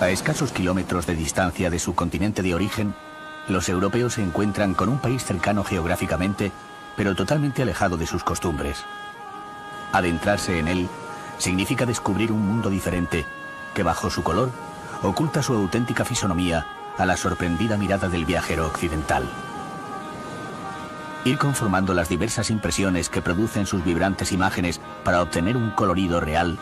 A escasos kilómetros de distancia de su continente de origen, los europeos se encuentran con un país cercano geográficamente, pero totalmente alejado de sus costumbres. Adentrarse en él significa descubrir un mundo diferente que, bajo su color, oculta su auténtica fisonomía a la sorprendida mirada del viajero occidental. Ir conformando las diversas impresiones que producen sus vibrantes imágenes para obtener un colorido real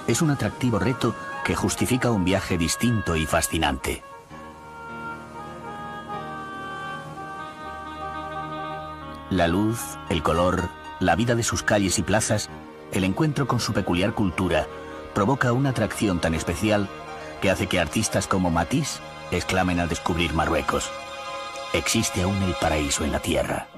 es un atractivo reto que justifica un viaje distinto y fascinante. La luz, el color, la vida de sus calles y plazas, el encuentro con su peculiar cultura, provoca una atracción tan especial que hace que artistas como Matisse exclamen al descubrir Marruecos: existe aún el paraíso en la tierra.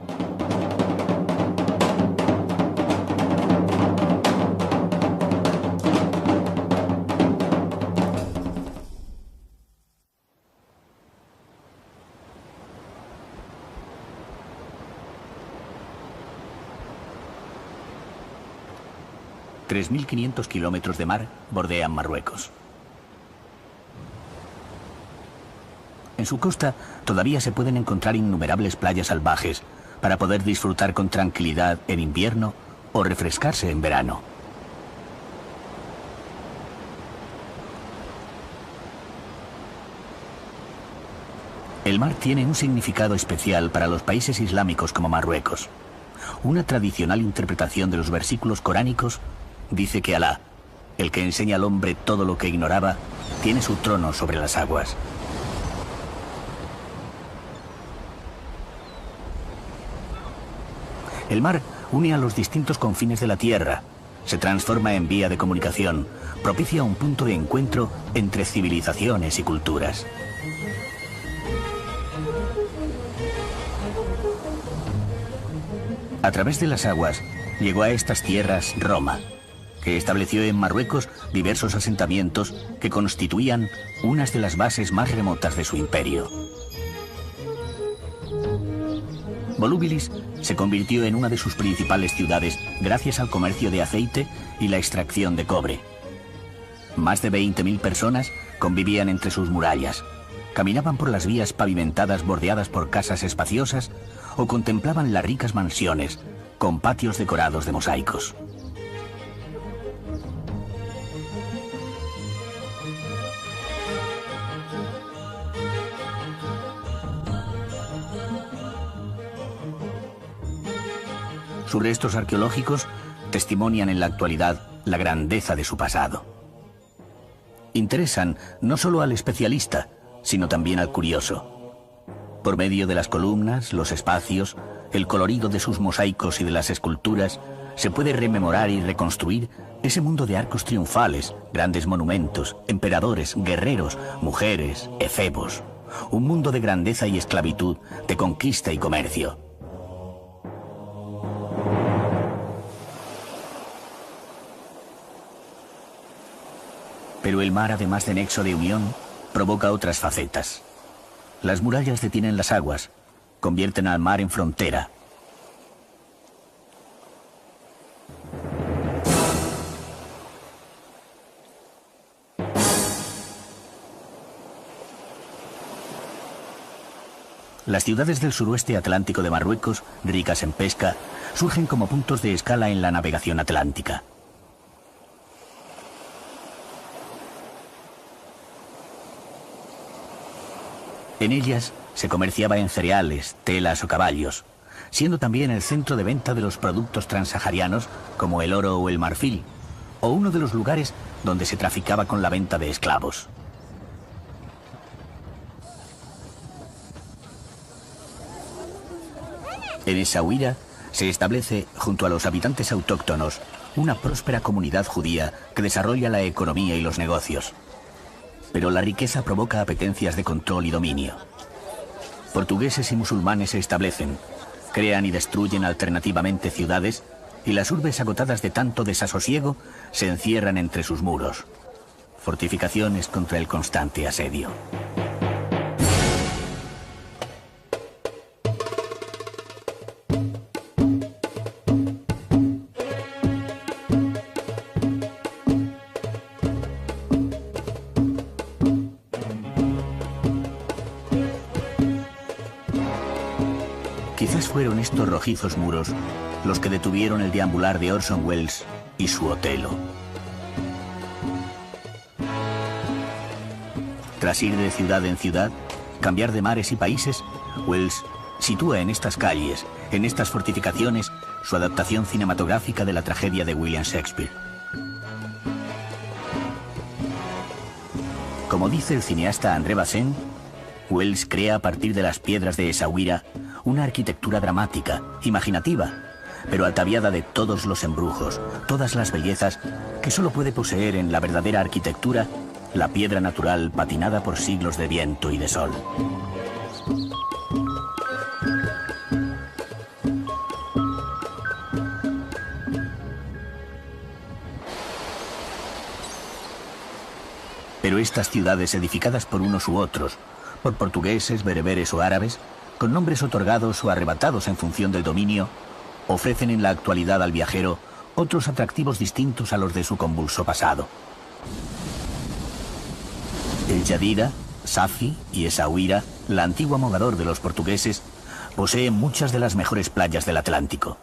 ...3.500 kilómetros de mar bordean Marruecos. En su costa todavía se pueden encontrar innumerables playas salvajes para poder disfrutar con tranquilidad en invierno o refrescarse en verano. El mar tiene un significado especial para los países islámicos como Marruecos. Una tradicional interpretación de los versículos coránicos dice que Alá, el que enseña al hombre todo lo que ignoraba, tiene su trono sobre las aguas. El mar une a los distintos confines de la tierra, se transforma en vía de comunicación, propicia un punto de encuentro entre civilizaciones y culturas. A través de las aguas llegó a estas tierras Roma, que estableció en Marruecos diversos asentamientos que constituían unas de las bases más remotas de su imperio. Volúbilis se convirtió en una de sus principales ciudades gracias al comercio de aceite y la extracción de cobre. Más de 20.000 personas convivían entre sus murallas, caminaban por las vías pavimentadas bordeadas por casas espaciosas o contemplaban las ricas mansiones con patios decorados de mosaicos. Sus restos arqueológicos testimonian en la actualidad la grandeza de su pasado. Interesan no solo al especialista, sino también al curioso. Por medio de las columnas, los espacios, el colorido de sus mosaicos y de las esculturas, se puede rememorar y reconstruir ese mundo de arcos triunfales, grandes monumentos, emperadores, guerreros, mujeres, efebos. Un mundo de grandeza y esclavitud, de conquista y comercio. Pero el mar, además de nexo de unión, provoca otras facetas. Las murallas detienen las aguas, convierten al mar en frontera. Las ciudades del suroeste atlántico de Marruecos, ricas en pesca, surgen como puntos de escala en la navegación atlántica. En ellas se comerciaba en cereales, telas o caballos, siendo también el centro de venta de los productos transsaharianos como el oro o el marfil, o uno de los lugares donde se traficaba con la venta de esclavos. En Essaouira se establece, junto a los habitantes autóctonos, una próspera comunidad judía que desarrolla la economía y los negocios. Pero la riqueza provoca apetencias de control y dominio. Portugueses y musulmanes se establecen, crean y destruyen alternativamente ciudades, y las urbes agotadas de tanto desasosiego se encierran entre sus muros. Fortificaciones contra el constante asedio. Quizás fueron estos rojizos muros los que detuvieron el deambular de Orson Welles y su Otelo. Tras ir de ciudad en ciudad, cambiar de mares y países, Welles sitúa en estas calles, en estas fortificaciones, su adaptación cinematográfica de la tragedia de William Shakespeare. Como dice el cineasta André Bazin, Welles crea a partir de las piedras de Essaouira una arquitectura dramática, imaginativa, pero ataviada de todos los embrujos, todas las bellezas que solo puede poseer en la verdadera arquitectura la piedra natural patinada por siglos de viento y de sol. Pero estas ciudades edificadas por unos u otros, por portugueses, bereberes o árabes, con nombres otorgados o arrebatados en función del dominio, ofrecen en la actualidad al viajero otros atractivos distintos a los de su convulso pasado. El Jadira, Safi y Essaouira, la antigua Mogador de los portugueses, poseen muchas de las mejores playas del Atlántico.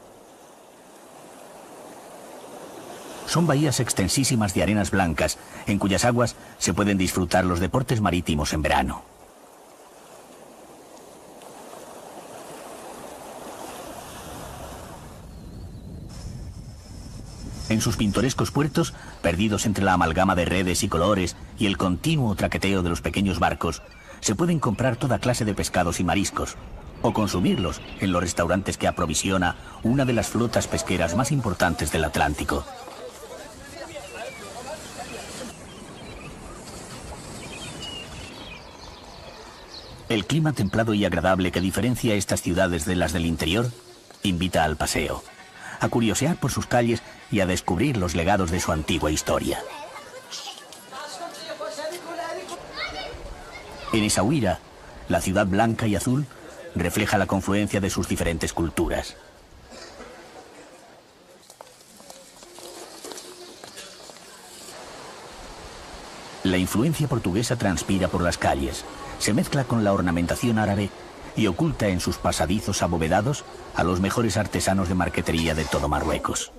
Son bahías extensísimas de arenas blancas, en cuyas aguas se pueden disfrutar los deportes marítimos en verano. En sus pintorescos puertos, perdidos entre la amalgama de redes y colores y el continuo traqueteo de los pequeños barcos, se pueden comprar toda clase de pescados y mariscos, o consumirlos en los restaurantes que aprovisiona una de las flotas pesqueras más importantes del Atlántico. El clima templado y agradable que diferencia estas ciudades de las del interior invita al paseo, a curiosear por sus calles y a descubrir los legados de su antigua historia. En Essaouira, la ciudad blanca y azul refleja la confluencia de sus diferentes culturas. La influencia portuguesa transpira por las calles, se mezcla con la ornamentación árabe y oculta en sus pasadizos abovedados a los mejores artesanos de marquetería de todo Marruecos.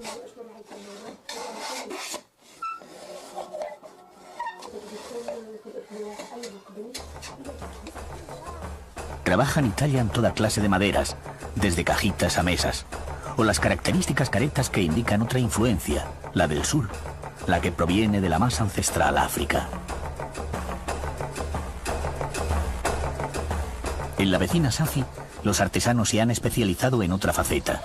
Trabajan y tallan toda clase de maderas, desde cajitas a mesas, o las características caretas que indican otra influencia, la del sur, la que proviene de la más ancestral África. En la vecina Safi, los artesanos se han especializado en otra faceta.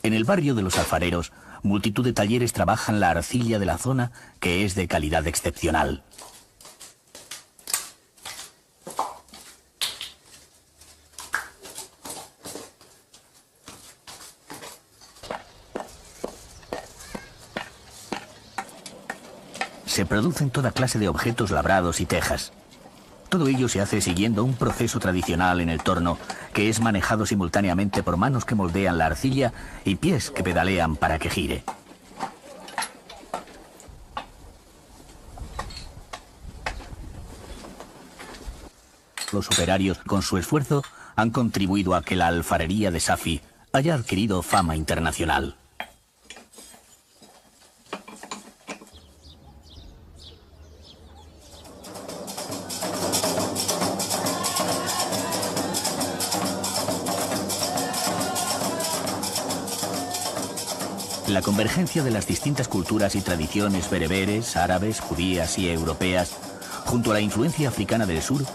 En el barrio de los alfareros, multitud de talleres trabajan la arcilla de la zona, que es de calidad excepcional. Se producen toda clase de objetos labrados y tejas. Todo ello se hace siguiendo un proceso tradicional en el torno, que es manejado simultáneamente por manos que moldean la arcilla y pies que pedalean para que gire. Los operarios, con su esfuerzo, han contribuido a que la alfarería de Safi haya adquirido fama internacional. La convergencia de las distintas culturas y tradiciones bereberes, árabes, judías y europeas, junto a la influencia africana del sur,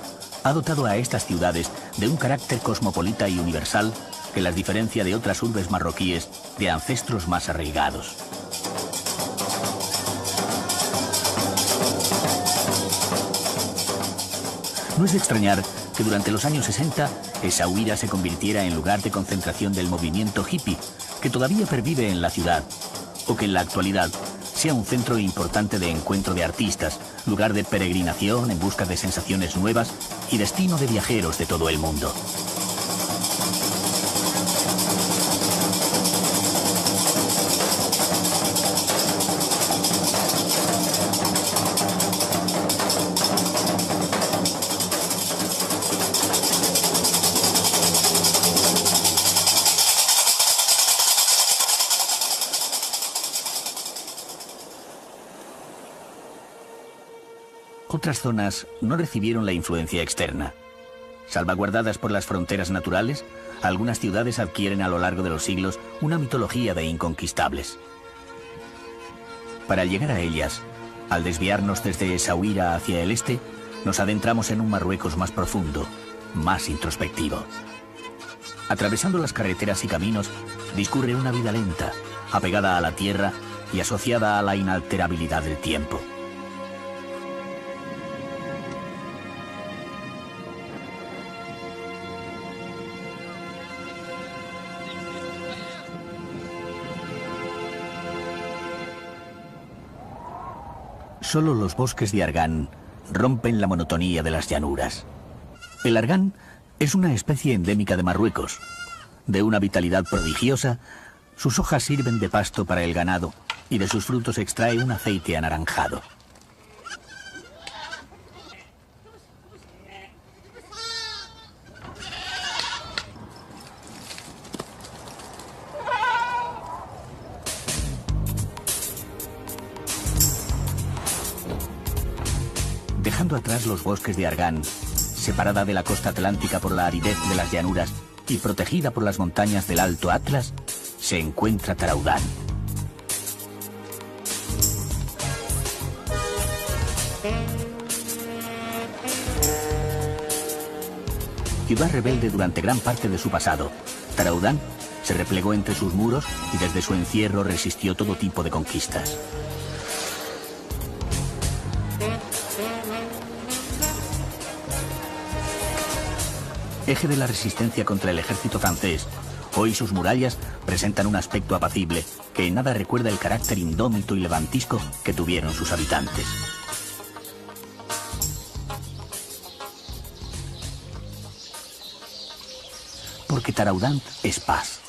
ha dotado a estas ciudades de un carácter cosmopolita y universal que las diferencia de otras urbes marroquíes de ancestros más arraigados. No es de extrañar que durante los años 60 Essaouira se convirtiera en lugar de concentración del movimiento hippie, que todavía pervive en la ciudad, o que en la actualidad sea un centro importante de encuentro de artistas, lugar de peregrinación en busca de sensaciones nuevas y destino de viajeros de todo el mundo. Otras zonas no recibieron la influencia externa. Salvaguardadas por las fronteras naturales, algunas ciudades adquieren a lo largo de los siglos una mitología de inconquistables. Para llegar a ellas, al desviarnos desde Essaouira hacia el este, nos adentramos en un Marruecos más profundo, más introspectivo. Atravesando las carreteras y caminos, discurre una vida lenta, apegada a la tierra y asociada a la inalterabilidad del tiempo. Solo los bosques de argán rompen la monotonía de las llanuras. El argán es una especie endémica de Marruecos. De una vitalidad prodigiosa, sus hojas sirven de pasto para el ganado y de sus frutos se extrae un aceite anaranjado. Dejando atrás los bosques de argán, separada de la costa atlántica por la aridez de las llanuras y protegida por las montañas del Alto Atlas, se encuentra Taraudán. Ciudad rebelde durante gran parte de su pasado, Taraudán se replegó entre sus muros y desde su encierro resistió todo tipo de conquistas. Eje de la resistencia contra el ejército francés, hoy sus murallas presentan un aspecto apacible que en nada recuerda el carácter indómito y levantisco que tuvieron sus habitantes. Porque Taraudán es paz.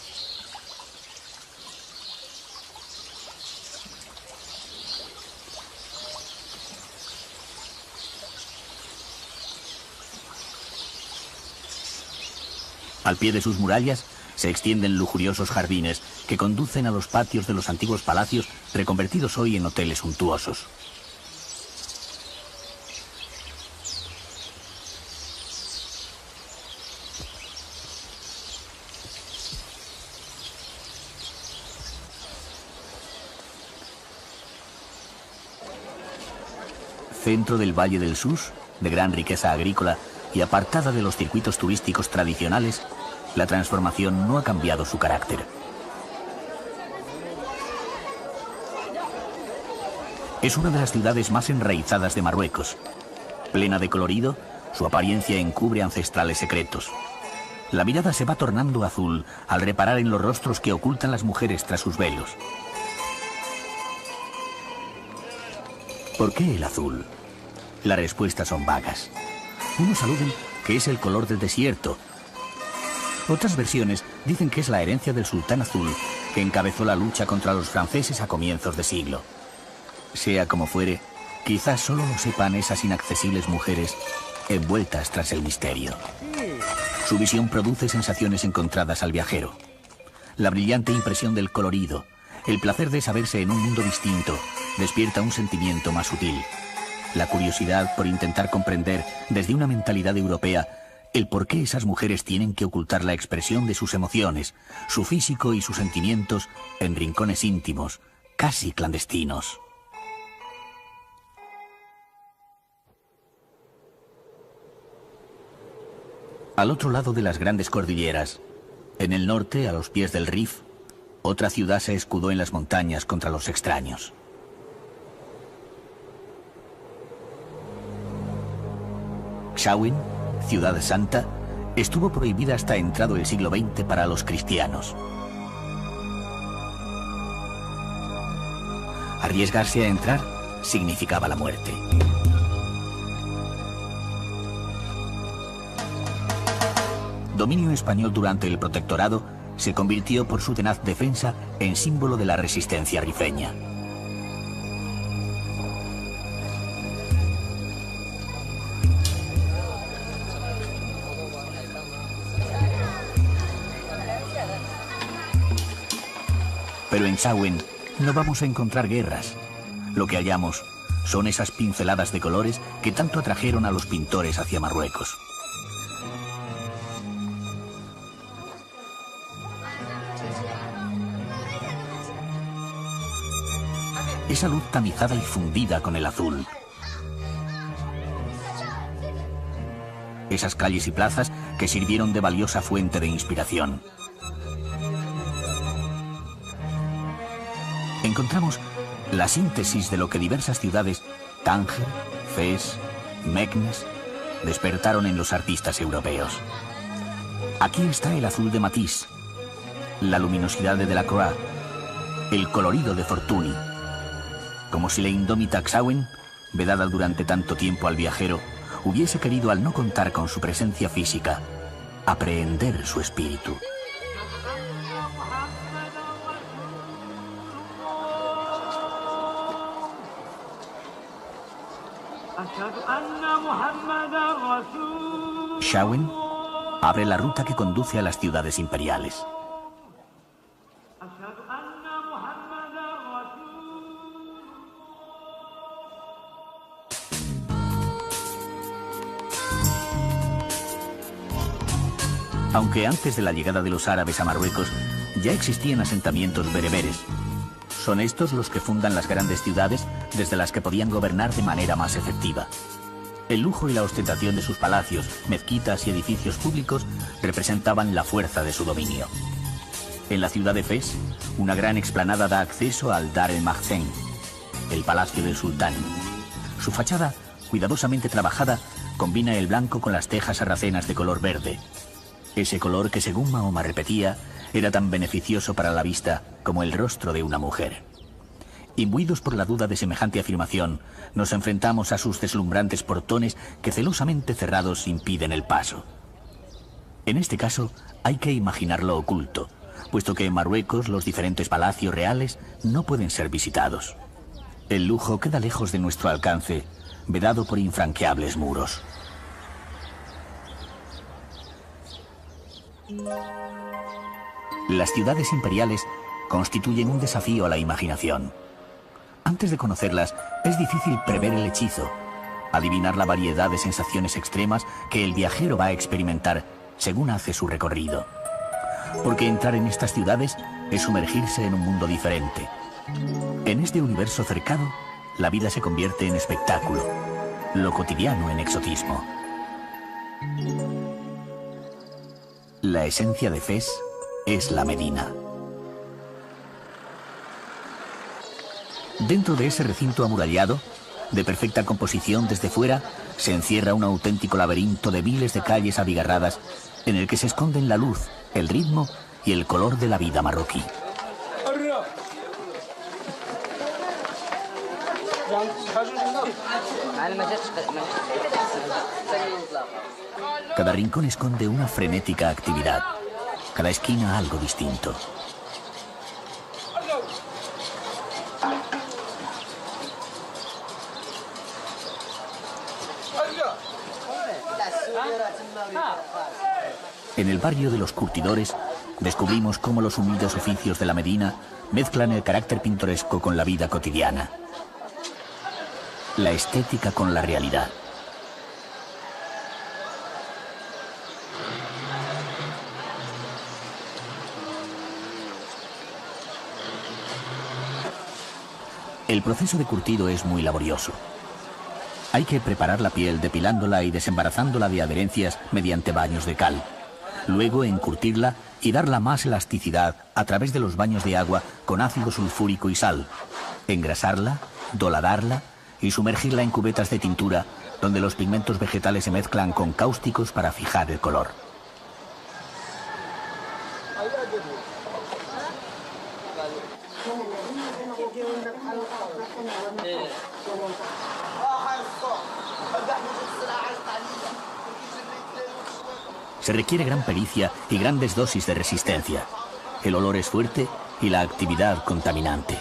Al pie de sus murallas se extienden lujuriosos jardines que conducen a los patios de los antiguos palacios reconvertidos hoy en hoteles suntuosos. Centro del Valle del Sus, de gran riqueza agrícola y apartada de los circuitos turísticos tradicionales, la transformación no ha cambiado su carácter. Es una de las ciudades más enraizadas de Marruecos. Plena de colorido, su apariencia encubre ancestrales secretos. La mirada se va tornando azul al reparar en los rostros que ocultan las mujeres tras sus velos. ¿Por qué el azul? Las respuestas son vagas. Unos aluden que es el color del desierto. Otras versiones dicen que es la herencia del sultán azul, que encabezó la lucha contra los franceses a comienzos de siglo. Sea como fuere, quizás solo lo sepan esas inaccesibles mujeres envueltas tras el misterio. Su visión produce sensaciones encontradas al viajero. La brillante impresión del colorido, el placer de saberse en un mundo distinto, despierta un sentimiento más sutil. La curiosidad por intentar comprender desde una mentalidad europea el por qué esas mujeres tienen que ocultar la expresión de sus emociones, su físico y sus sentimientos en rincones íntimos, casi clandestinos. Al otro lado de las grandes cordilleras, en el norte, a los pies del Rif, otra ciudad se escudó en las montañas contra los extraños. Xawin, ciudad santa, estuvo prohibida hasta entrado el siglo XX para los cristianos. Arriesgarse a entrar significaba la muerte. Dominio español durante el protectorado, se convirtió por su tenaz defensa en símbolo de la resistencia rifeña. Pero en Xawin no vamos a encontrar guerras. Lo que hallamos son esas pinceladas de colores que tanto atrajeron a los pintores hacia Marruecos. Esa luz tamizada y fundida con el azul. Esas calles y plazas que sirvieron de valiosa fuente de inspiración. Encontramos la síntesis de lo que diversas ciudades, Tánger, Fez, Meknes, despertaron en los artistas europeos. Aquí está el azul de Matisse, la luminosidad de Delacroix, el colorido de Fortuny, como si la indómita Xauen, vedada durante tanto tiempo al viajero, hubiese querido, al no contar con su presencia física, aprehender su espíritu. Xauen abre la ruta que conduce a las ciudades imperiales. Aunque antes de la llegada de los árabes a Marruecos ya existían asentamientos bereberes. Son estos los que fundan las grandes ciudades desde las que podían gobernar de manera más efectiva. El lujo y la ostentación de sus palacios, mezquitas y edificios públicos representaban la fuerza de su dominio. En la ciudad de Fez, una gran explanada da acceso al Dar el-Maghzen, el palacio del sultán. Su fachada, cuidadosamente trabajada, combina el blanco con las tejas sarracenas de color verde. Ese color que, según Mahoma repetía, era tan beneficioso para la vista como el rostro de una mujer. Imbuidos por la duda de semejante afirmación, nos enfrentamos a sus deslumbrantes portones que celosamente cerrados impiden el paso. En este caso, hay que imaginar lo oculto, puesto que en Marruecos los diferentes palacios reales no pueden ser visitados. El lujo queda lejos de nuestro alcance, vedado por infranqueables muros. Las ciudades imperiales constituyen un desafío a la imaginación. Antes de conocerlas, es difícil prever el hechizo, adivinar la variedad de sensaciones extremas que el viajero va a experimentar según hace su recorrido. Porque entrar en estas ciudades es sumergirse en un mundo diferente. En este universo cercado, la vida se convierte en espectáculo, lo cotidiano en exotismo. La esencia de Fez es la Medina. Dentro de ese recinto amurallado, de perfecta composición desde fuera, se encierra un auténtico laberinto de miles de calles abigarradas en el que se esconden la luz, el ritmo y el color de la vida marroquí. Cada rincón esconde una frenética actividad, cada esquina algo distinto. En el barrio de los curtidores descubrimos cómo los humildes oficios de la Medina mezclan el carácter pintoresco con la vida cotidiana, la estética con la realidad. El proceso de curtido es muy laborioso. Hay que preparar la piel depilándola y desembarazándola de adherencias mediante baños de cal. Luego encurtirla y darla más elasticidad a través de los baños de agua con ácido sulfúrico y sal. Engrasarla, doladarla y sumergirla en cubetas de tintura donde los pigmentos vegetales se mezclan con cáusticos para fijar el color. Se requiere gran pericia y grandes dosis de resistencia. El olor es fuerte y la actividad contaminante.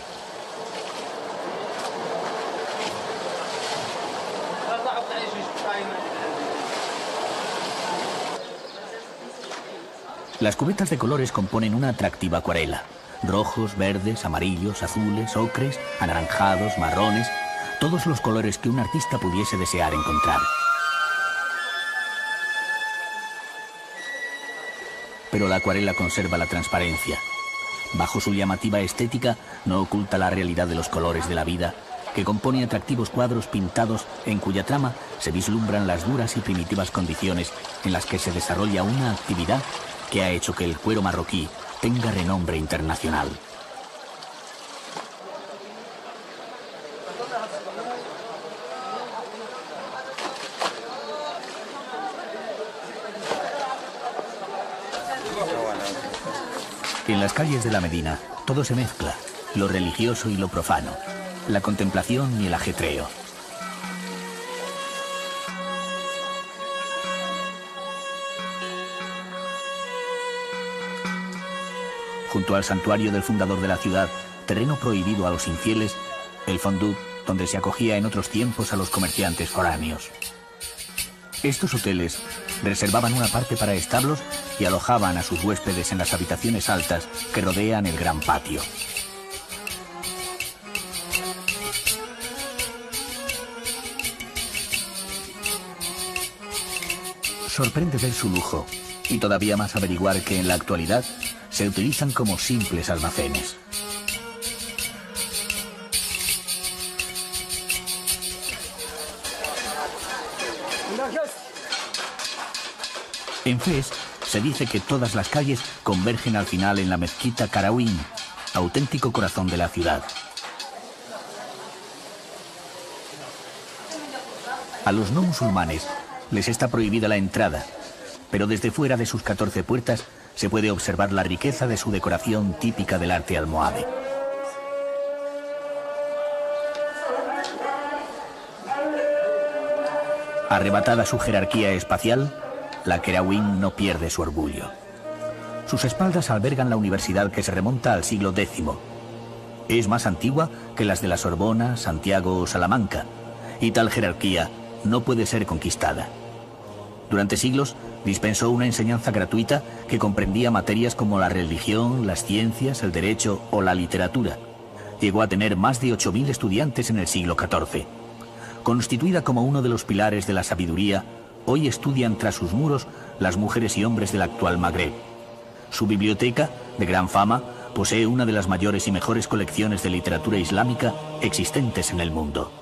Las cubetas de colores componen una atractiva acuarela. Rojos, verdes, amarillos, azules, ocres, anaranjados, marrones, todos los colores que un artista pudiese desear encontrar. Pero la acuarela conserva la transparencia. Bajo su llamativa estética no oculta la realidad de los colores de la vida, que compone atractivos cuadros pintados en cuya trama se vislumbran las duras y primitivas condiciones en las que se desarrolla una actividad que ha hecho que el cuero marroquí tenga renombre internacional. En las calles de la Medina todo se mezcla, lo religioso y lo profano, la contemplación y el ajetreo. Junto al santuario del fundador de la ciudad, terreno prohibido a los infieles, el Fonduk, donde se acogía en otros tiempos a los comerciantes foráneos. Estos hoteles reservaban una parte para establos y alojaban a sus huéspedes en las habitaciones altas que rodean el gran patio. Sorprende ver su lujo y todavía más averiguar que en la actualidad se utilizan como simples almacenes. En Fez se dice que todas las calles convergen al final en la mezquita Qarawin, auténtico corazón de la ciudad. A los no musulmanes les está prohibida la entrada, pero desde fuera de sus 14 puertas se puede observar la riqueza de su decoración típica del arte almohade. Arrebatada su jerarquía espacial, la Qarawin no pierde su orgullo. Sus espaldas albergan la universidad que se remonta al siglo X. Es más antigua que las de la Sorbona, Santiago o Salamanca, y tal jerarquía no puede ser conquistada. Durante siglos dispensó una enseñanza gratuita que comprendía materias como la religión, las ciencias, el derecho o la literatura. Llegó a tener más de 8.000 estudiantes en el siglo XIV. Constituida como uno de los pilares de la sabiduría, hoy estudian tras sus muros las mujeres y hombres del actual Magreb. Su biblioteca, de gran fama, posee una de las mayores y mejores colecciones de literatura islámica existentes en el mundo.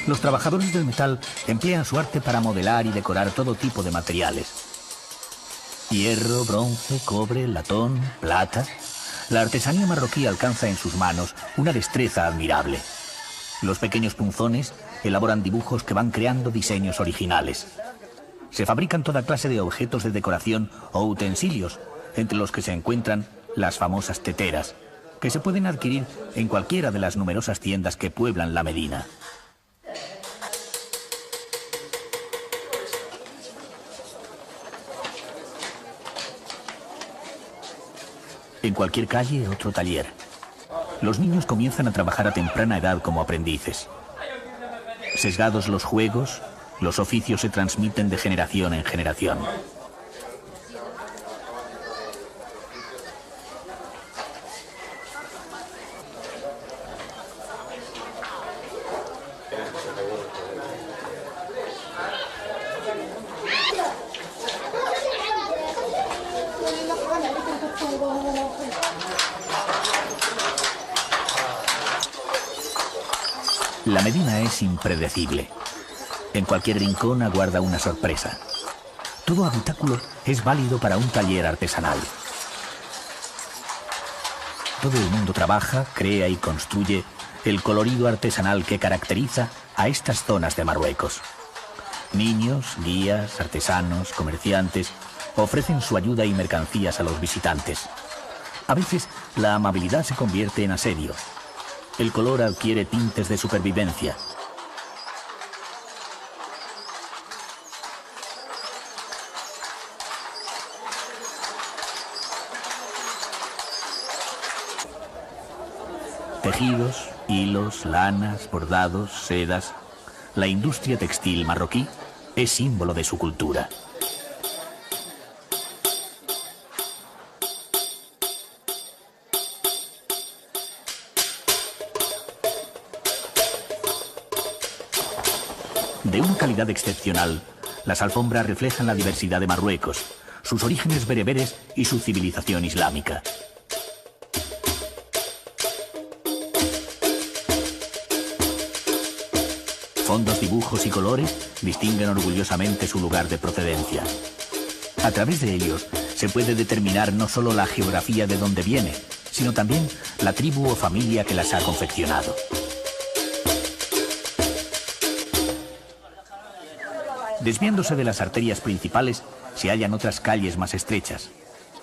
Los trabajadores del metal emplean su arte para modelar y decorar todo tipo de materiales. Hierro, bronce, cobre, latón, plata. La artesanía marroquí alcanza en sus manos una destreza admirable. Los pequeños punzones elaboran dibujos que van creando diseños originales. Se fabrican toda clase de objetos de decoración o utensilios, entre los que se encuentran las famosas teteras, que se pueden adquirir en cualquiera de las numerosas tiendas que pueblan la Medina. En cualquier calle, otro taller. Los niños comienzan a trabajar a temprana edad como aprendices. Sesgados los juegos, los oficios se transmiten de generación en generación. La Medina es impredecible. En cualquier rincón aguarda una sorpresa. Todo habitáculo es válido para un taller artesanal. Todo el mundo trabaja, crea y construye el colorido artesanal que caracteriza a estas zonas de Marruecos. Niños, guías, artesanos, comerciantes ofrecen su ayuda y mercancías a los visitantes. A veces la amabilidad se convierte en asedio. El color adquiere tintes de supervivencia. Tejidos, hilos, lanas, bordados, sedas. La industria textil marroquí es símbolo de su cultura. De una calidad excepcional, las alfombras reflejan la diversidad de Marruecos, sus orígenes bereberes y su civilización islámica. Fondos, dibujos y colores distinguen orgullosamente su lugar de procedencia. A través de ellos se puede determinar no solo la geografía de donde viene, sino también la tribu o familia que las ha confeccionado. Desviándose de las arterias principales, se hallan otras calles más estrechas.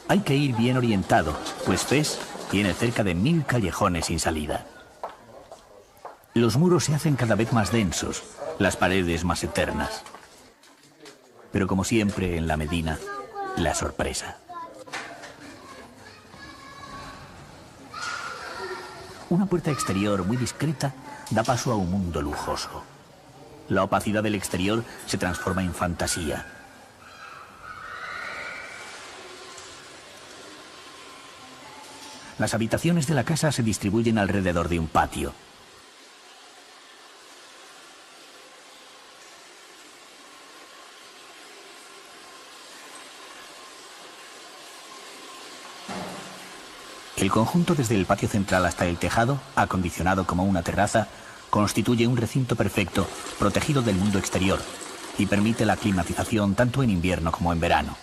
Hay que ir bien orientado, pues Fez tiene cerca de 1000 callejones sin salida. Los muros se hacen cada vez más densos, las paredes más eternas. Pero como siempre en la Medina, la sorpresa. Una puerta exterior muy discreta da paso a un mundo lujoso. La opacidad del exterior se transforma en fantasía. Las habitaciones de la casa se distribuyen alrededor de un patio. El conjunto desde el patio central hasta el tejado, acondicionado como una terraza, constituye un recinto perfecto, protegido del mundo exterior, y permite la climatización tanto en invierno como en verano.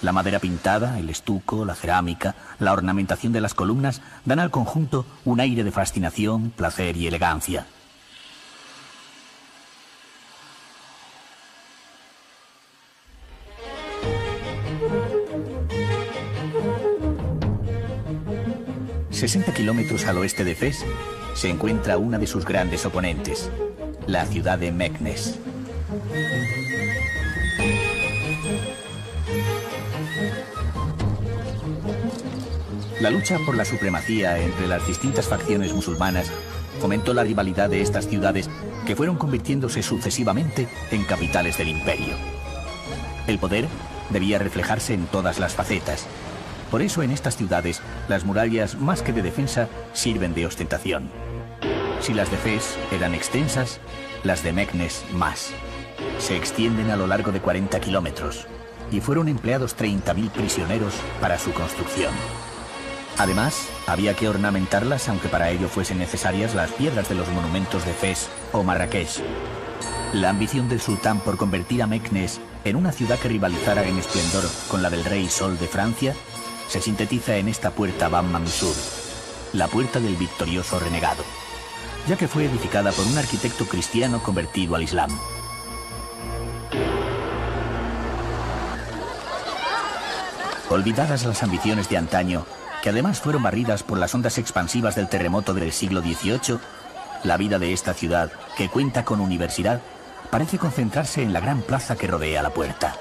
La madera pintada, el estuco, la cerámica, la ornamentación de las columnas dan al conjunto un aire de fascinación, placer y elegancia. A 60 kilómetros al oeste de Fez se encuentra una de sus grandes oponentes, la ciudad de Meknès. La lucha por la supremacía entre las distintas facciones musulmanas fomentó la rivalidad de estas ciudades que fueron convirtiéndose sucesivamente en capitales del imperio. El poder debía reflejarse en todas las facetas. Por eso en estas ciudades las murallas, más que de defensa, sirven de ostentación. Si las de Fez eran extensas, las de Meknès más. Se extienden a lo largo de 40 kilómetros y fueron empleados 30.000 prisioneros para su construcción. Además, había que ornamentarlas, aunque para ello fuesen necesarias las piedras de los monumentos de Fez o Marrakech. La ambición del sultán por convertir a Meknès en una ciudad que rivalizara en esplendor con la del rey Sol de Francia se sintetiza en esta puerta Bab Mansour, la puerta del victorioso renegado, ya que fue edificada por un arquitecto cristiano convertido al Islam. Olvidadas las ambiciones de antaño, que además fueron barridas por las ondas expansivas del terremoto del siglo XVIII, la vida de esta ciudad, que cuenta con universidad, parece concentrarse en la gran plaza que rodea la puerta.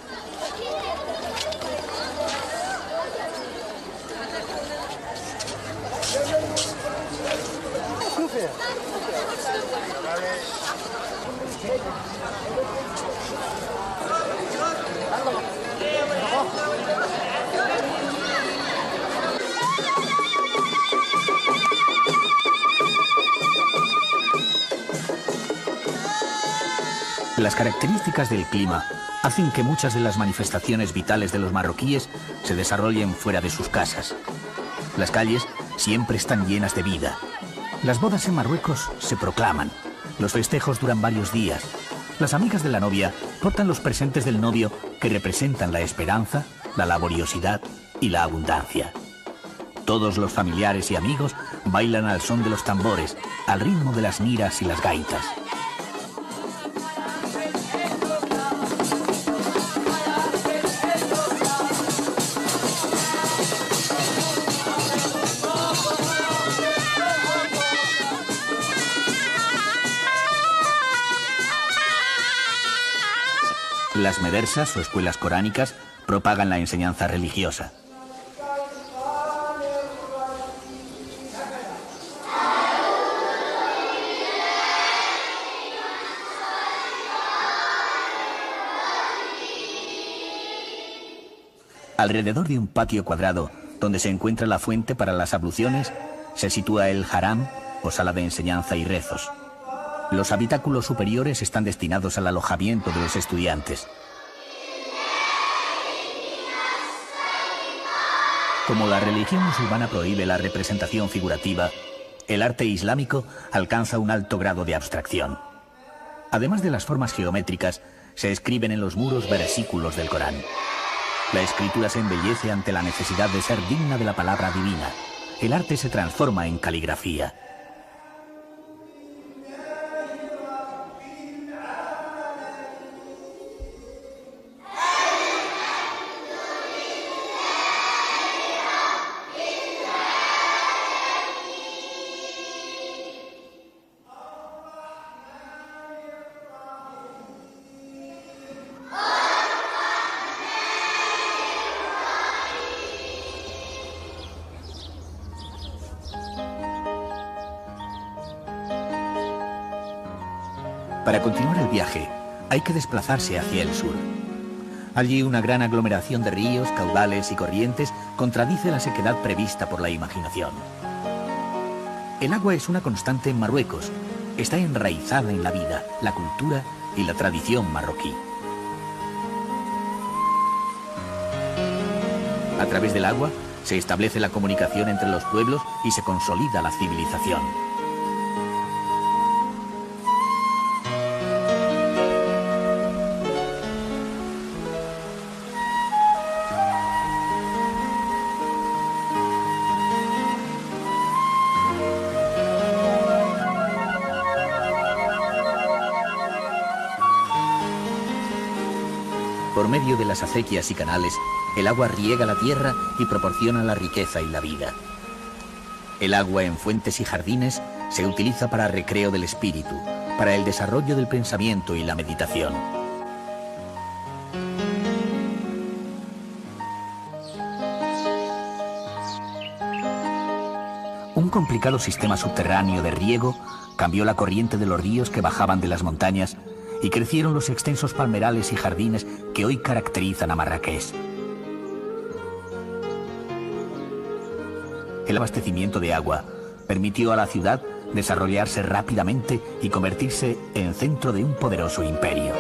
Las características del clima hacen que muchas de las manifestaciones vitales de los marroquíes se desarrollen fuera de sus casas. Las calles siempre están llenas de vida. Las bodas en Marruecos se proclaman. Los festejos duran varios días. Las amigas de la novia portan los presentes del novio que representan la esperanza, la laboriosidad y la abundancia. Todos los familiares y amigos bailan al son de los tambores, al ritmo de las liras y las gaitas. Las medersas o escuelas coránicas propagan la enseñanza religiosa. Alrededor de un patio cuadrado, donde se encuentra la fuente para las abluciones, se sitúa el haram, o sala de enseñanza y rezos. Los habitáculos superiores están destinados al alojamiento de los estudiantes. Como la religión musulmana prohíbe la representación figurativa, el arte islámico alcanza un alto grado de abstracción. Además de las formas geométricas, se escriben en los muros versículos del Corán. La escritura se embellece ante la necesidad de ser digna de la palabra divina. El arte se transforma en caligrafía. Para continuar el viaje, hay que desplazarse hacia el sur. Allí una gran aglomeración de ríos, caudales y corrientes contradice la sequedad prevista por la imaginación. El agua es una constante en Marruecos. Está enraizada en la vida, la cultura y la tradición marroquí. A través del agua se establece la comunicación entre los pueblos y se consolida la civilización. Por medio de las acequias y canales, el agua riega la tierra y proporciona la riqueza y la vida. El agua en fuentes y jardines se utiliza para recreo del espíritu, para el desarrollo del pensamiento y la meditación. Un complicado sistema subterráneo de riego cambió la corriente de los ríos que bajaban de las montañas y crecieron los extensos palmerales y jardines que hoy caracterizan a Marrakech. El abastecimiento de agua permitió a la ciudad desarrollarse rápidamente y convertirse en centro de un poderoso imperio.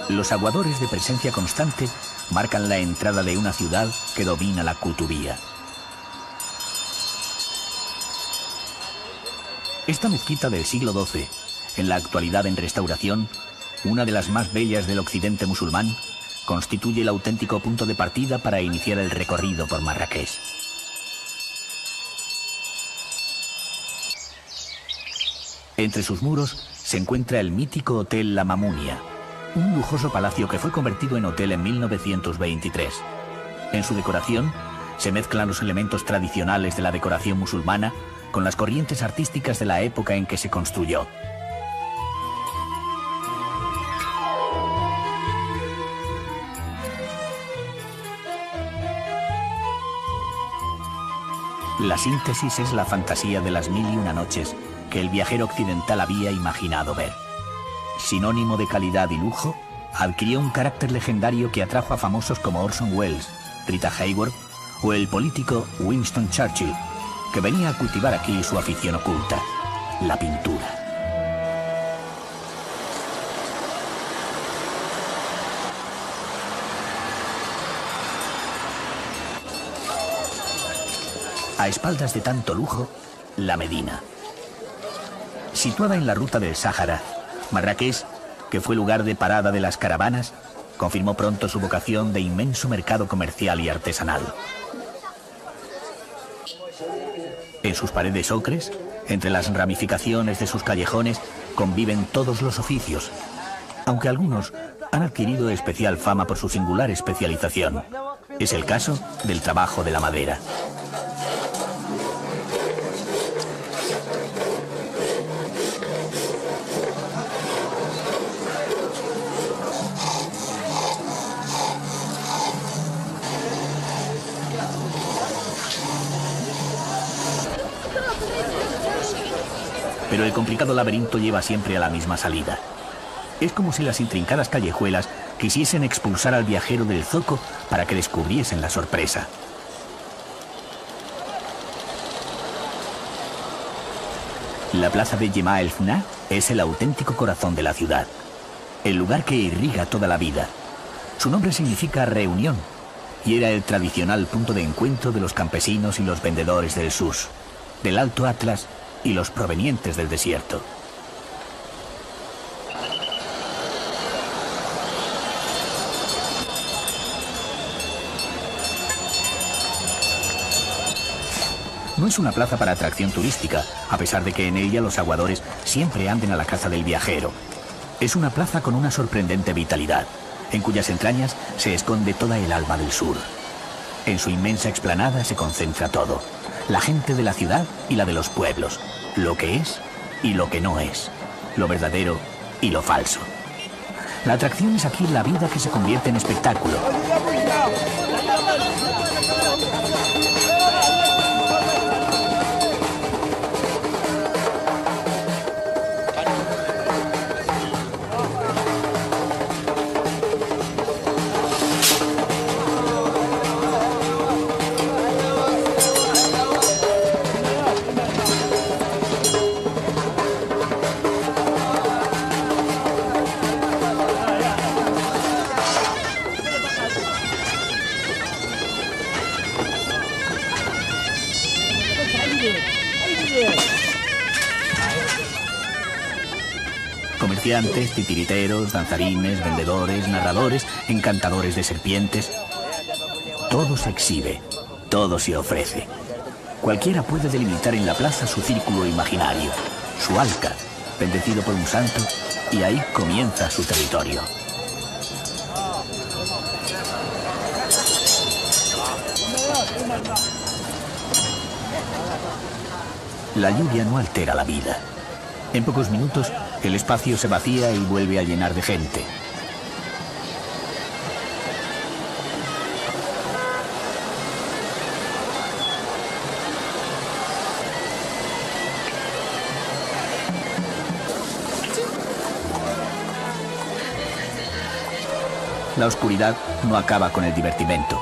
Los aguadores de presencia constante marcan la entrada de una ciudad que domina la Kutubía. Esta mezquita del siglo XII, en la actualidad en restauración, una de las más bellas del occidente musulmán, constituye el auténtico punto de partida para iniciar el recorrido por Marrakech. Entre sus muros se encuentra el mítico Hotel La Mamunia, un lujoso palacio que fue convertido en hotel en 1923. En su decoración se mezclan los elementos tradicionales de la decoración musulmana con las corrientes artísticas de la época en que se construyó. La síntesis es la fantasía de las 1001 noches que el viajero occidental había imaginado ver. Sinónimo de calidad y lujo, adquirió un carácter legendario que atrajo a famosos como Orson Welles, Rita Hayworth o el político Winston Churchill, que venía a cultivar aquí su afición oculta, la pintura. A espaldas de tanto lujo, la Medina. Situada en la ruta del Sáhara, Marrakech, que fue lugar de parada de las caravanas, confirmó pronto su vocación de inmenso mercado comercial y artesanal. En sus paredes ocres, entre las ramificaciones de sus callejones, conviven todos los oficios, aunque algunos han adquirido especial fama por su singular especialización. Es el caso del trabajo de la madera. Pero el complicado laberinto lleva siempre a la misma salida. Es como si las intrincadas callejuelas quisiesen expulsar al viajero del zoco para que descubriesen la sorpresa. La plaza de Yema el Fna es el auténtico corazón de la ciudad, el lugar que irriga toda la vida. Su nombre significa reunión y era el tradicional punto de encuentro de los campesinos y los vendedores del Sus, del Alto Atlas y los provenientes del desierto. No es una plaza para atracción turística, a pesar de que en ella los aguadores siempre anden a la caza del viajero. Es una plaza con una sorprendente vitalidad, en cuyas entrañas se esconde toda el alma del sur. En su inmensa explanada se concentra todo, la gente de la ciudad y la de los pueblos, lo que es y lo que no es, lo verdadero y lo falso. La atracción es aquí la vida que se convierte en espectáculo. Comerciantes, titiriteros, danzarines, vendedores, narradores, encantadores de serpientes. Todo se exhibe, todo se ofrece. Cualquiera puede delimitar en la plaza su círculo imaginario, su alca, bendecido por un santo, y ahí comienza su territorio. La lluvia no altera la vida. En pocos minutos, el espacio se vacía y vuelve a llenar de gente. La oscuridad no acaba con el divertimento.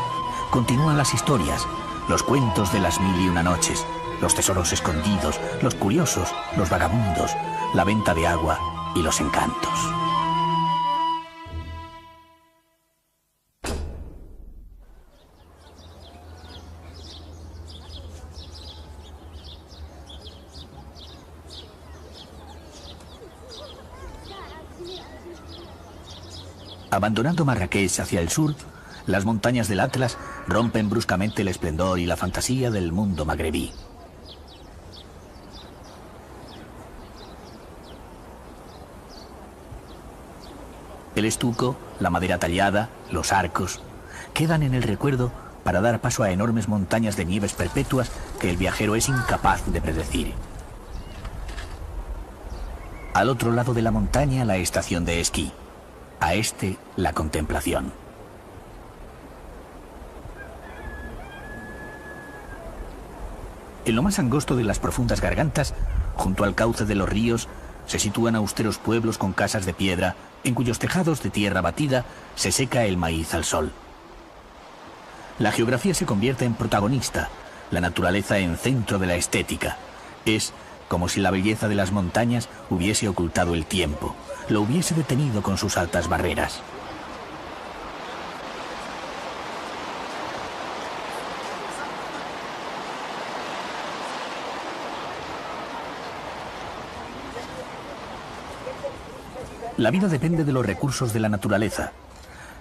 Continúan las historias, los cuentos de las 1001 noches, los tesoros escondidos, los curiosos, los vagabundos, la venta de agua y los encantos. Abandonando Marrakech hacia el sur, las montañas del Atlas rompen bruscamente el esplendor y la fantasía del mundo magrebí. El estuco, la madera tallada, los arcos, quedan en el recuerdo para dar paso a enormes montañas de nieves perpetuas que el viajero es incapaz de predecir. Al otro lado de la montaña, la estación de esquí. A este, la contemplación. En lo más angosto de las profundas gargantas, junto al cauce de los ríos, se sitúan austeros pueblos con casas de piedra, en cuyos tejados de tierra batida se seca el maíz al sol. La geografía se convierte en protagonista, la naturaleza en centro de la estética. Es como si la belleza de las montañas hubiese ocultado el tiempo, lo hubiese detenido con sus altas barreras. La vida depende de los recursos de la naturaleza.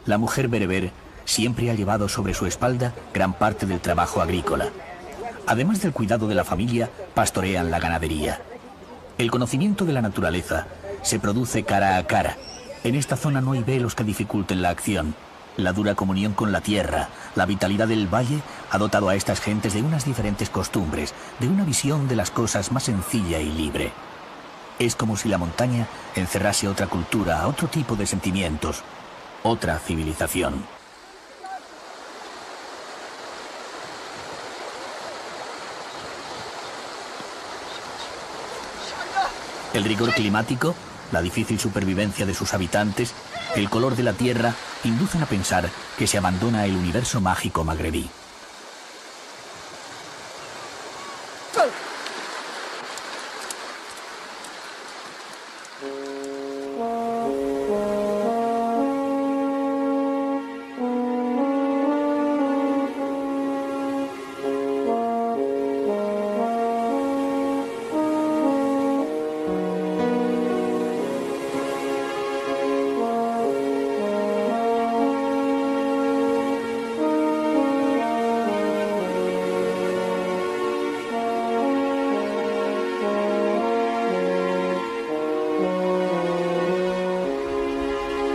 La mujer bereber siempre ha llevado sobre su espalda gran parte del trabajo agrícola. Además del cuidado de la familia, pastorean la ganadería. El conocimiento de la naturaleza se produce cara a cara. En esta zona no hay velos que dificulten la acción. La dura comunión con la tierra, la vitalidad del valle ha dotado a estas gentes de unas diferentes costumbres, de una visión de las cosas más sencilla y libre. Es como si la montaña encerrase otra cultura, otro tipo de sentimientos, otra civilización. El rigor climático, la difícil supervivencia de sus habitantes, el color de la tierra, inducen a pensar que se abandona el universo mágico magrebí.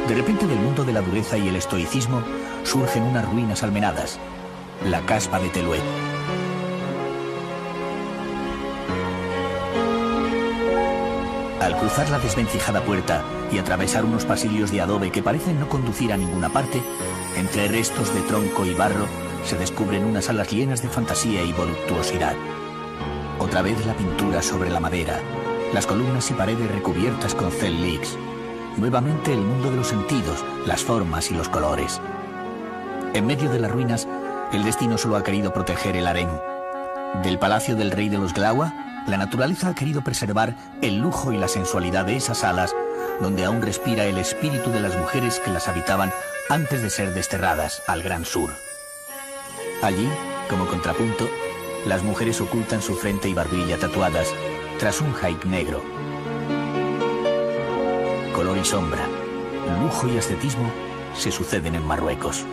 De repente, del mundo de la dureza y el estoicismo surgen unas ruinas almenadas, la caspa de Teluet. Al cruzar la desvencijada puerta y atravesar unos pasillos de adobe que parecen no conducir a ninguna parte, entre restos de tronco y barro se descubren unas salas llenas de fantasía y voluptuosidad. Otra vez la pintura sobre la madera, las columnas y paredes recubiertas con cel-lix. Nuevamente el mundo de los sentidos, las formas y los colores. En medio de las ruinas, el destino solo ha querido proteger el harén. Del palacio del rey de los Glawa, la naturaleza ha querido preservar el lujo y la sensualidad de esas salas, donde aún respira el espíritu de las mujeres que las habitaban antes de ser desterradas al Gran Sur. Allí, como contrapunto, las mujeres ocultan su frente y barbilla tatuadas, tras un haik negro. Color y sombra, lujo y ascetismo se suceden en Marruecos.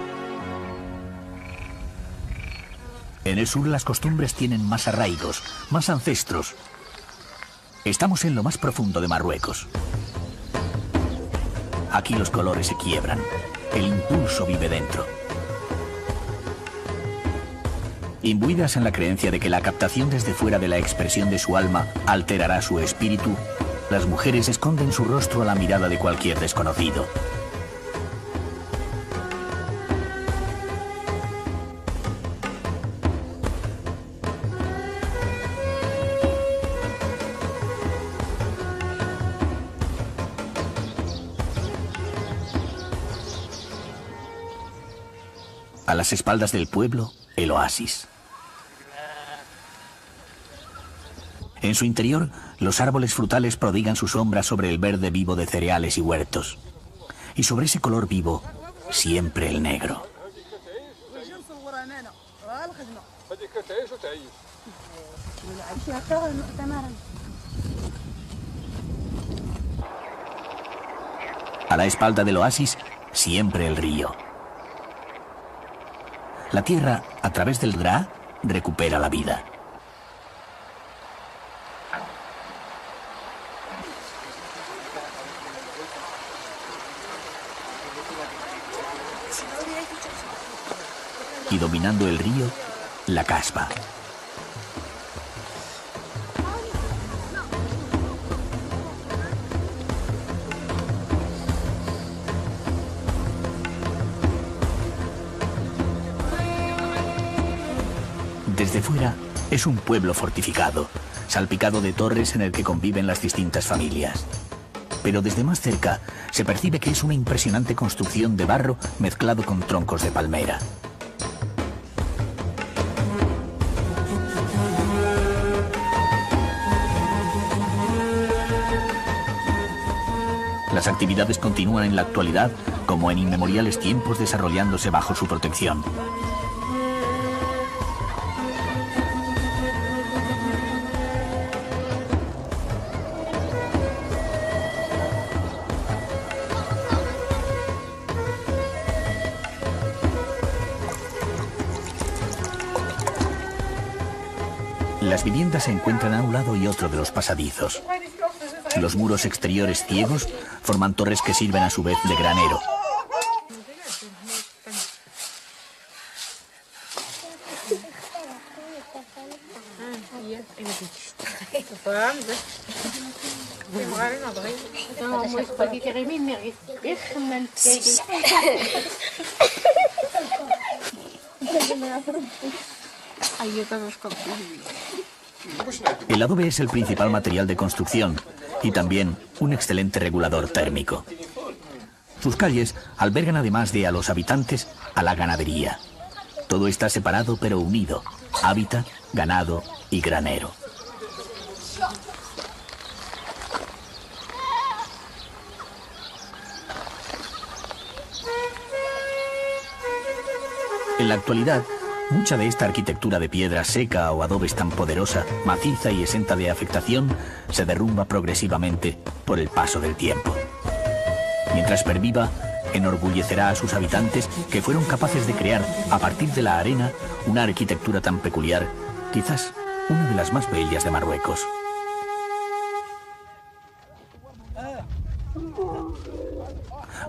En el sur las costumbres tienen más arraigos, más ancestros. Estamos en lo más profundo de Marruecos. Aquí los colores se quiebran, el impulso vive dentro. Imbuidas en la creencia de que la captación desde fuera de la expresión de su alma alterará su espíritu, las mujeres esconden su rostro a la mirada de cualquier desconocido. A las espaldas del pueblo, el oasis. En su interior, los árboles frutales prodigan su sombra sobre el verde vivo de cereales y huertos. Y sobre ese color vivo, siempre el negro. A la espalda del oasis, siempre el río. La tierra, a través del Dra, recupera la vida. Y dominando el río, la caspa. Desde fuera, es un pueblo fortificado, salpicado de torres en el que conviven las distintas familias. Pero desde más cerca, se percibe que es una impresionante construcción de barro mezclado con troncos de palmera. Las actividades continúan en la actualidad, como en inmemoriales tiempos, desarrollándose bajo su protección. Las viviendas se encuentran a un lado y otro de los pasadizos. Los muros exteriores ciegos forman torres que sirven a su vez de granero. El adobe es el principal material de construcción y también un excelente regulador térmico. Sus calles albergan además de a los habitantes a la ganadería. Todo está separado pero unido: hábitat, ganado y granero. En la actualidad, mucha de esta arquitectura de piedra seca o adobes tan poderosa, maciza y exenta de afectación se derrumba progresivamente por el paso del tiempo. Mientras perviva, enorgullecerá a sus habitantes que fueron capaces de crear, a partir de la arena, una arquitectura tan peculiar, quizás una de las más bellas de Marruecos.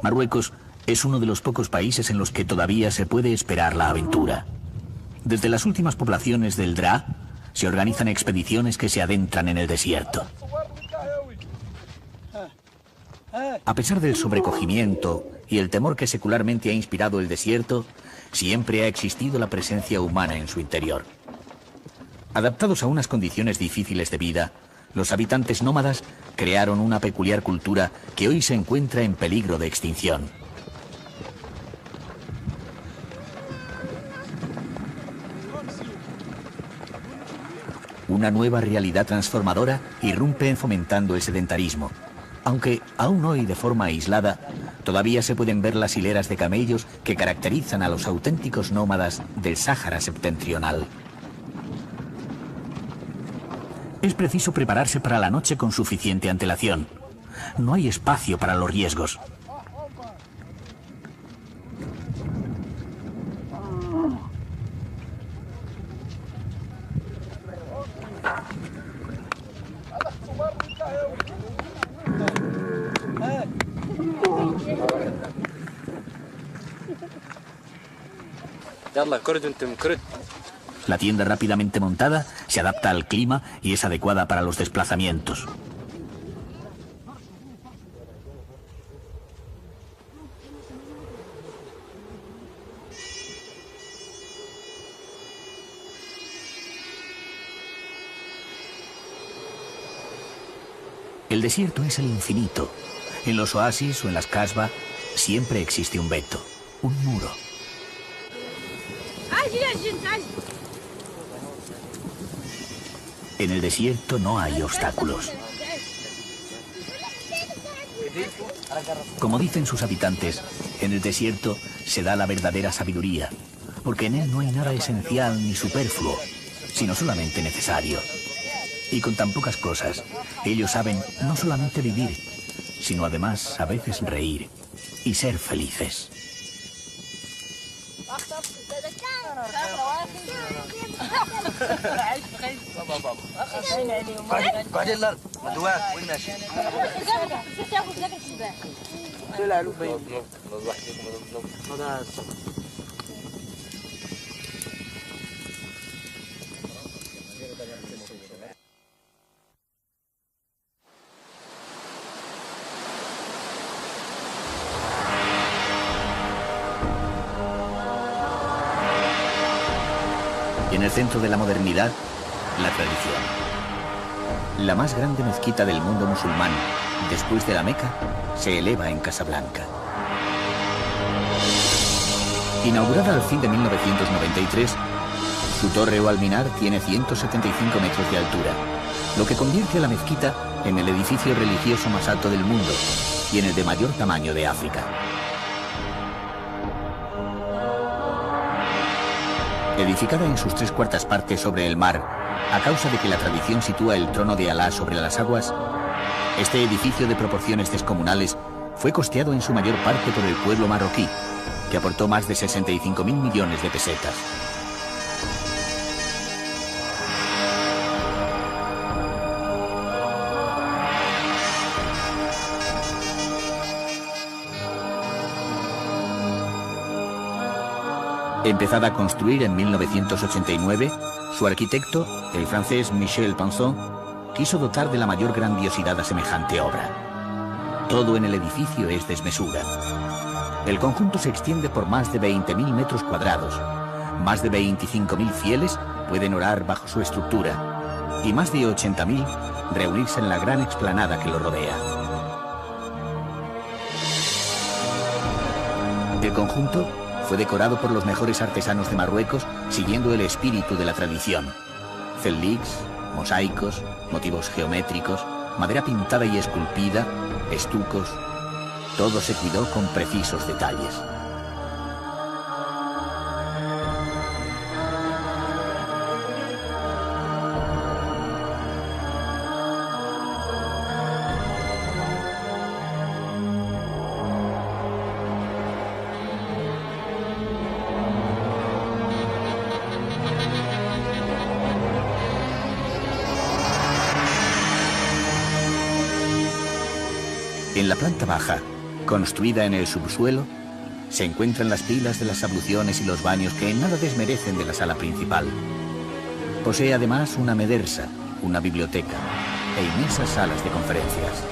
Marruecos es uno de los pocos países en los que todavía se puede esperar la aventura. Desde las últimas poblaciones del Draa se organizan expediciones que se adentran en el desierto. A pesar del sobrecogimiento y el temor que secularmente ha inspirado el desierto, siempre ha existido la presencia humana en su interior. Adaptados a unas condiciones difíciles de vida, los habitantes nómadas crearon una peculiar cultura que hoy se encuentra en peligro de extinción. Una nueva realidad transformadora irrumpe fomentando el sedentarismo. Aunque aún hoy de forma aislada, todavía se pueden ver las hileras de camellos que caracterizan a los auténticos nómadas del Sáhara septentrional. Es preciso prepararse para la noche con suficiente antelación. No hay espacio para los riesgos. La tienda rápidamente montada se adapta al clima y es adecuada para los desplazamientos. El desierto es el infinito. En los oasis o en las casbah siempre existe un veto, un muro. En el desierto no hay obstáculos. Como dicen sus habitantes, en el desierto se da la verdadera sabiduría, porque en él no hay nada esencial ni superfluo, sino solamente necesario. Y con tan pocas cosas, ellos saben no solamente vivir, sino además a veces reír y ser felices. En el centro de la modernidad, la tradición. La más grande mezquita del mundo musulmán, después de la Meca, se eleva en Casablanca. Inaugurada al fin de 1993, su torre o alminar tiene 175 metros de altura, lo que convierte a la mezquita en el edificio religioso más alto del mundo y en el de mayor tamaño de África. Edificada en sus 3/4 partes sobre el mar, a causa de que la tradición sitúa el trono de Alá sobre las aguas, este edificio de proporciones descomunales fue costeado en su mayor parte por el pueblo marroquí, que aportó más de 65.000 millones de pesetas. Empezada a construir en 1989, su arquitecto, el francés Michel Pinson, quiso dotar de la mayor grandiosidad a semejante obra. Todo en el edificio es desmesura. El conjunto se extiende por más de 20.000 metros cuadrados. Más de 25.000 fieles pueden orar bajo su estructura. y más de 80.000 reunirse en la gran explanada que lo rodea. El conjunto fue decorado por los mejores artesanos de Marruecos siguiendo el espíritu de la tradición. Cellics, mosaicos, motivos geométricos, madera pintada y esculpida, estucos, todo se cuidó con precisos detalles. En la planta baja, construida en el subsuelo, se encuentran las pilas de las abluciones y los baños que en nada desmerecen de la sala principal. Posee además una medersa, una biblioteca e inmensas salas de conferencias.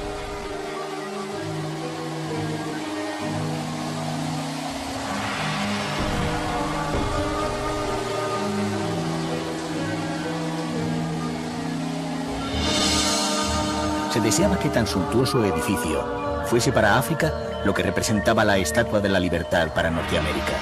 Se deseaba que tan suntuoso edificio fuese para África lo que representaba la Estatua de la Libertad para Norteamérica.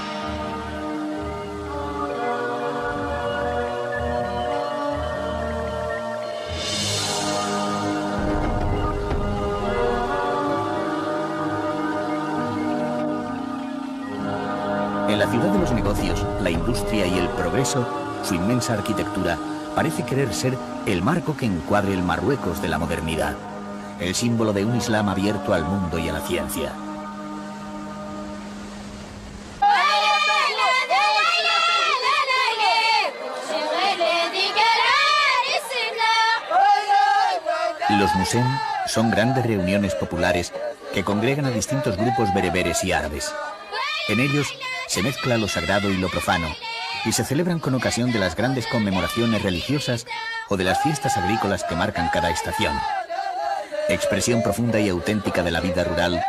En la ciudad de los negocios, la industria y el progreso, su inmensa arquitectura parece querer ser el marco que encuadre el Marruecos de la modernidad, el símbolo de un Islam abierto al mundo y a la ciencia. Los Musem son grandes reuniones populares que congregan a distintos grupos bereberes y árabes. En ellos se mezcla lo sagrado y lo profano, y se celebran con ocasión de las grandes conmemoraciones religiosas o de las fiestas agrícolas que marcan cada estación. Expresión profunda y auténtica de la vida rural,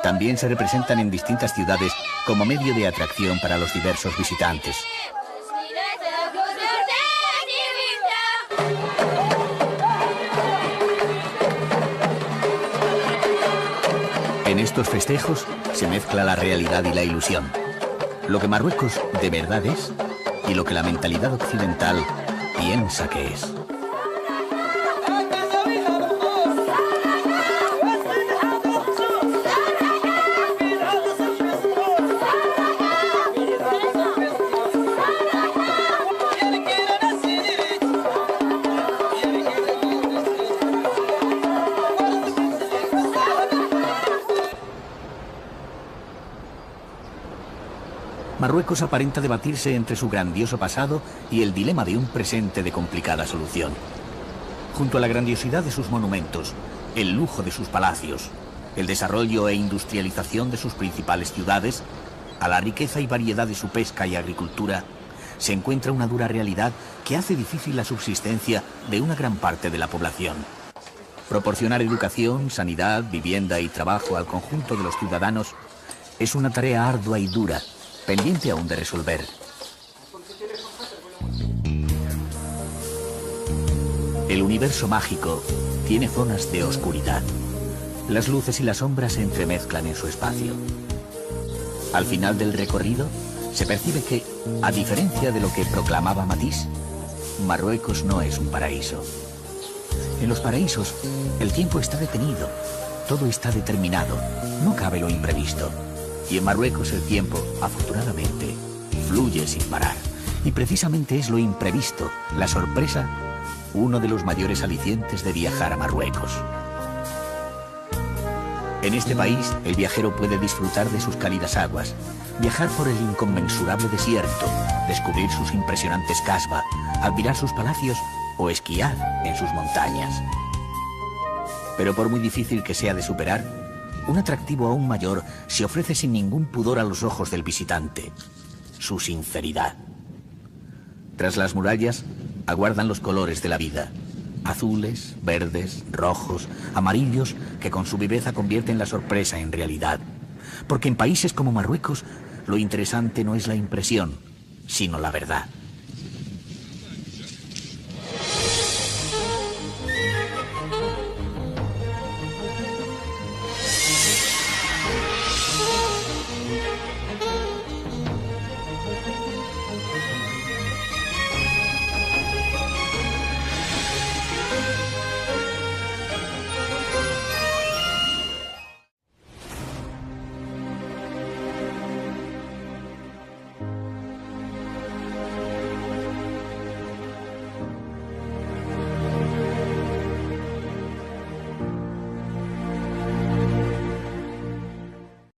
también se representan en distintas ciudades como medio de atracción para los diversos visitantes. En estos festejos se mezcla la realidad y la ilusión, lo que Marruecos de verdad es y lo que la mentalidad occidental piensa que es. Marruecos aparenta debatirse entre su grandioso pasado y el dilema de un presente de complicada solución. Junto a la grandiosidad de sus monumentos, el lujo de sus palacios, el desarrollo e industrialización de sus principales ciudades, a la riqueza y variedad de su pesca y agricultura, se encuentra una dura realidad que hace difícil la subsistencia de una gran parte de la población. Proporcionar educación, sanidad, vivienda y trabajo al conjunto de los ciudadanos es una tarea ardua y dura, pendiente aún de resolver. El universo mágico tiene zonas de oscuridad. Las luces y las sombras se entremezclan en su espacio. Al final del recorrido, se percibe que, a diferencia de lo que proclamaba Matisse, Marruecos no es un paraíso. En los paraísos, el tiempo está detenido, todo está determinado, no cabe lo imprevisto. Y en Marruecos el tiempo, afortunadamente, fluye sin parar. Y precisamente es lo imprevisto, la sorpresa, uno de los mayores alicientes de viajar a Marruecos. En este país, el viajero puede disfrutar de sus cálidas aguas, viajar por el inconmensurable desierto, descubrir sus impresionantes casbah, admirar sus palacios o esquiar en sus montañas. Pero por muy difícil que sea de superar, un atractivo aún mayor se ofrece sin ningún pudor a los ojos del visitante: su sinceridad. Tras las murallas aguardan los colores de la vida: azules, verdes, rojos, amarillos, que con su viveza convierten la sorpresa en realidad. Porque en países como Marruecos, lo interesante no es la impresión, sino la verdad.